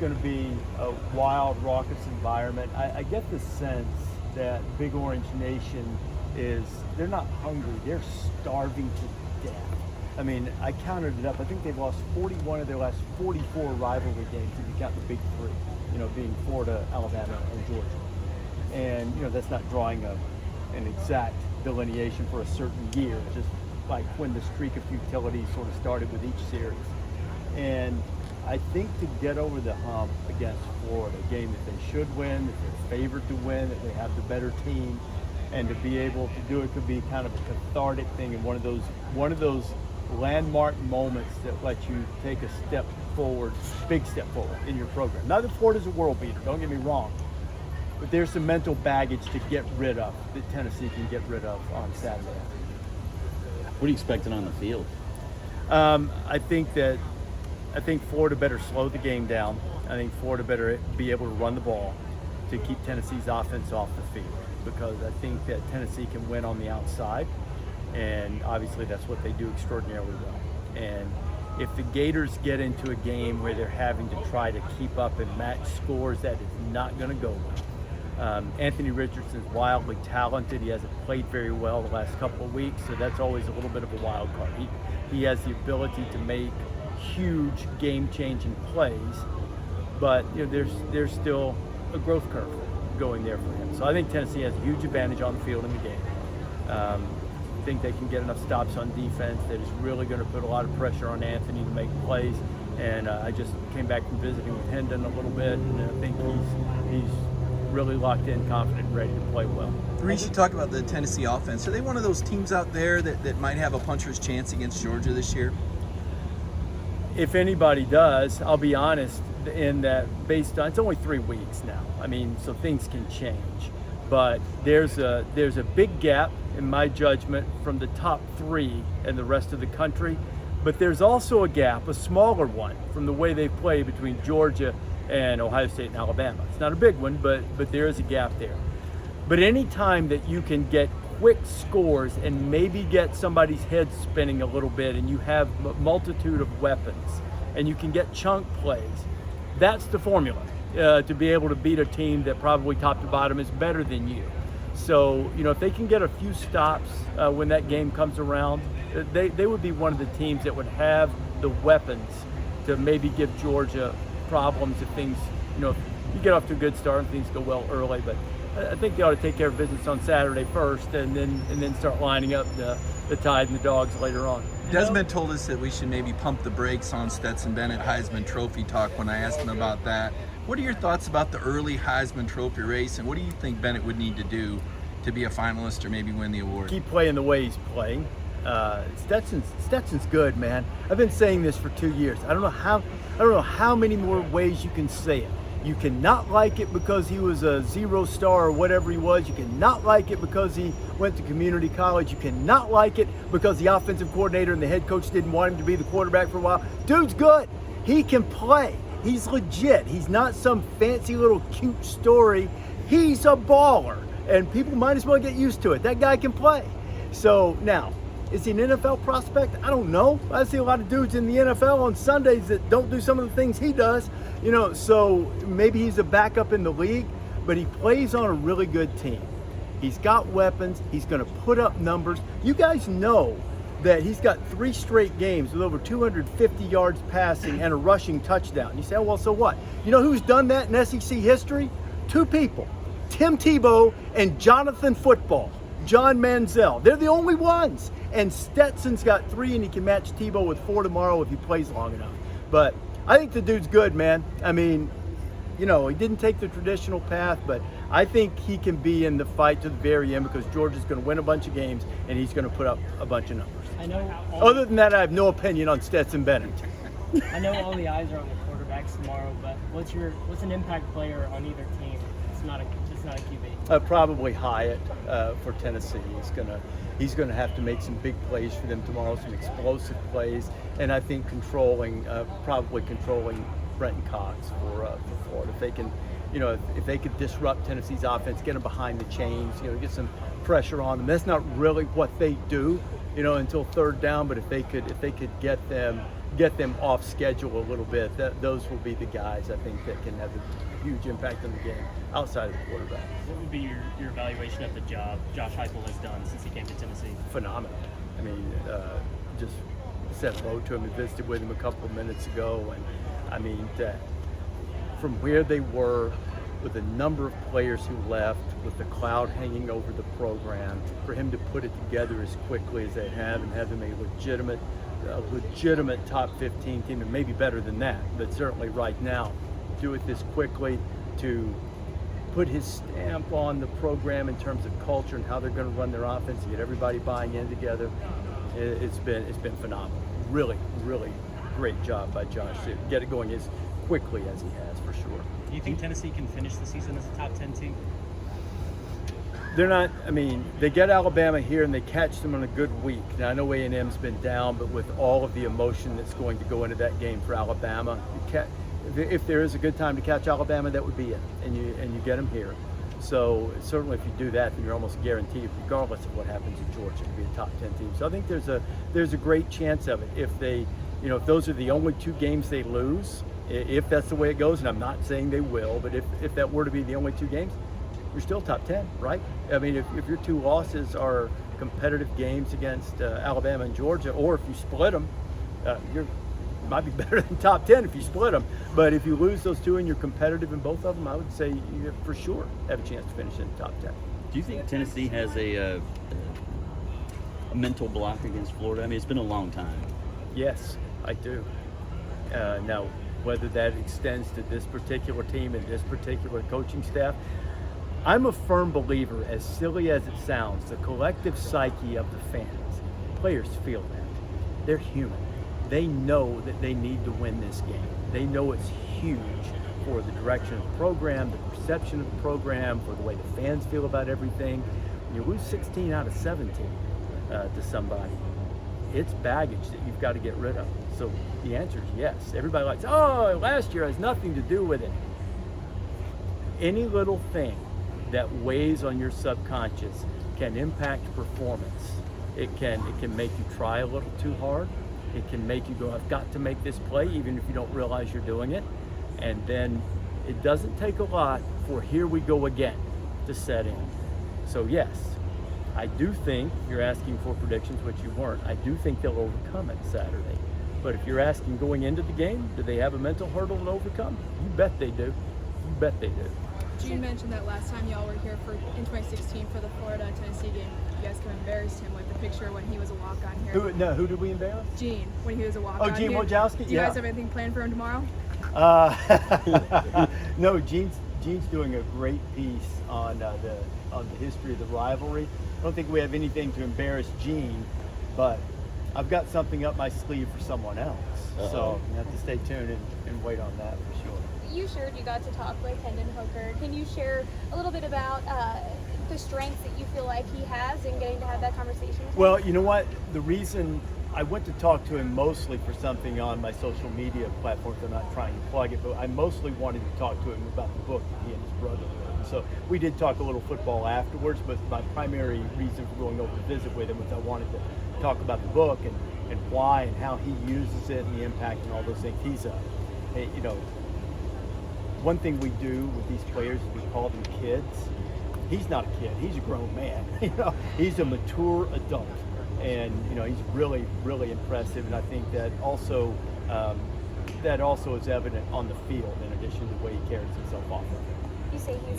going to be a wild, raucous environment. I get the sense that Big Orange Nation they're not hungry, they're starving to death. I mean, I counted it up. I think they've lost 41 of their last 44 rivalry games if you count the big three, being Florida, Alabama, and Georgia. And, that's not drawing an exact delineation for a certain year, just like when the streak of futility sort of started with each series. And I think to get over the hump against Florida, a game that they should win, that they're favored to win, that they have the better team, and to be able to do it could be kind of a cathartic thing and one of those landmark moments that let you take a step forward, big step forward in your program. Not that Florida's a world beater, don't get me wrong, but there's some mental baggage to get rid of that Tennessee can get rid of on Saturday. What are you expecting on the field? I think Florida better slow the game down. I think Florida better be able to run the ball to keep Tennessee's offense off the field, because I think that Tennessee can win on the outside, and obviously that's what they do extraordinarily well. And if the Gators get into a game where they're having to try to keep up and match scores, that is not going to go well. Anthony Richardson's wildly talented. He hasn't played very well the last couple of weeks, so that's always a little bit of a wild card. He has the ability to make huge game-changing plays, but there's still a growth curve going there for him. So I think Tennessee has a huge advantage on the field in the game. I think they can get enough stops on defense that is really going to put a lot of pressure on Anthony to make plays. And I just came back from visiting with Hendon a little bit, and I think he's really locked in, confident, and ready to play well. Rece, you talk about the Tennessee offense. Are they one of those teams out there that might have a puncher's chance against Georgia this year? If anybody does, I'll be honest, in that based on, it's only 3 weeks now. I mean, so things can change. But there's a big gap, in my judgment, from the top 3 and the rest of the country. But there's also a gap, a smaller one, from the way they play between Georgia and Ohio State and Alabama. It's not a big one, but there is a gap there. But any time that you can get quick scores and maybe get somebody's head spinning a little bit, and you have a multitude of weapons, and you can get chunk plays, that's the formula to be able to beat a team that probably top to bottom is better than you. So, if they can get a few stops when that game comes around, they would be one of the teams that would have the weapons to maybe give Georgia problems if things, if you get off to a good start and things go well early. But I think they ought to take care of business on Saturday first, and then start lining up the Tide and the Dogs later on. Desmond told us that we should maybe pump the brakes on Stetson Bennett Heisman Trophy talk when I asked him about that. What are your thoughts about the early Heisman Trophy race, and what do you think Bennett would need to do to be a finalist or maybe win the award? Keep playing the way he's playing. Stetson's good, man. I've been saying this for 2 years. I don't know how many more ways you can say it. You cannot like it because he was a 0-star or whatever he was. You cannot like it because he went to community college. You cannot like it because the offensive coordinator and the head coach didn't want him to be the quarterback for a while. Dude's good. He can play. He's legit. He's not some fancy little cute story. He's a baller, and people might as well get used to it. That guy can play. So now, is he an NFL prospect? I don't know. I see a lot of dudes in the NFL on Sundays that don't do some of the things he does. So maybe he's a backup in the league, but he plays on a really good team. He's got weapons. He's going to put up numbers. You guys know that he's got 3 straight games with over 250 yards passing and a rushing touchdown. You say, oh, well, so what? You know who's done that in SEC history? 2 people, Tim Tebow and Jonathan Football, John Manziel. They're the only ones. And Stetson's got 3, and he can match Tebow with 4 tomorrow if he plays long enough. But I think the dude's good, man. I mean, he didn't take the traditional path, but I think he can be in the fight to the very end because Georgia's going to win a bunch of games, and he's going to put up a bunch of numbers. I know. Other than that, I have no opinion on Stetson Bennett. I know all the eyes are on the quarterbacks tomorrow, but what's an impact player on either team? It's not a QB. Probably Hyatt for Tennessee. He's going to have to make some big plays for them tomorrow, some explosive plays, and I think probably controlling Brenton Cox for Florida. If they can, if they could disrupt Tennessee's offense, get them behind the chains, get some pressure on them. That's not really what they do, until 3rd down. But if they could get them get them off schedule a little bit. Those will be the guys I think that can have a huge impact on the game outside of the quarterback. What would be your evaluation of the job Josh Heupel has done since he came to Tennessee? Phenomenal. I mean, just said hello to him and visited with him a couple of minutes ago, and I mean, from where they were, with the number of players who left, with the cloud hanging over the program, for him to put it together as quickly as they have and have them a legitimate top 15 team, and maybe better than that, but certainly right now, do it this quickly, to put his stamp on the program in terms of culture and how they're going to run their offense, and get everybody buying in together. It's been phenomenal. Really, really great job by Josh to get it going as quickly as he has, for sure. Do you think Tennessee can finish the season as a top 10 team? They're not. I mean, they get Alabama here and they catch them on a good week. Now I know A&M's been down, but with all of the emotion that's going to go into that game for Alabama, if there is a good time to catch Alabama, that would be it. And you get them here. So certainly, if you do that, then you're almost guaranteed, regardless of what happens in Georgia, to be a top 10 team. So I think there's a great chance of it if they, if those are the only two games they lose. If that's the way it goes, and I'm not saying they will, but if that were to be the only two games, you're still top 10, right? I mean, if your two losses are competitive games against Alabama and Georgia, or if you split them, you might be better than top 10 if you split them. But if you lose those two and you're competitive in both of them, I would say you for sure have a chance to finish in the top 10. Do you think Tennessee has a mental block against Florida? I mean, it's been a long time. Yes, I do. Now, whether that extends to this particular team and this particular coaching staff, I'm a firm believer, as silly as it sounds, the collective psyche of the fans, players feel that. They're human. They know that they need to win this game. They know it's huge for the direction of the program, the perception of the program, for the way the fans feel about everything. When you lose 16 out of 17 to somebody, it's baggage that you've got to get rid of. So the answer is yes. Everybody likes, oh, last year has nothing to do with it. Any little thing that weighs on your subconscious can impact performance. It can make you try a little too hard. It can make you go, I've got to make this play, even if you don't realize you're doing it. And then it doesn't take a lot for here we go again to set in. So yes, I do think, you're asking for predictions, which you weren't, I do think they'll overcome it Saturday. But if you're asking going into the game, do they have a mental hurdle to overcome? You bet they do. You bet they do. Gene mentioned that last time y'all were here in 2016 for the Florida-Tennessee game, you guys kind of embarrassed him, like the picture when he was a walk-on here. Who did we embarrass? Gene, when he was a walk-on. Oh, Gene here. Wojciechowski? Do you guys have anything planned for him tomorrow? No, Gene's doing a great piece on the history of the rivalry. I don't think we have anything to embarrass Gene, but I've got something up my sleeve for someone else. So you have to stay tuned and wait on that for sure. You shared you got to talk with Hendon Hooker. Can you share a little bit about the strengths that you feel like he has in getting to have that conversation with him? Well, you know what? The reason I went to talk to him mostly for something on my social media platforms, I'm not trying to plug it, but I mostly wanted to talk to him about the book that he and his brother wrote. So we did talk a little football afterwards, but my primary reason for going over to visit with him was I wanted to talk about the book and why and how he uses it and the impact and all those things. He's one thing we do with these players is we call them kids. He's not a kid. He's a grown man. He's a mature adult, and he's really, really impressive. And I think that also is evident on the field, in addition to the way he carries himself off of it. You say he's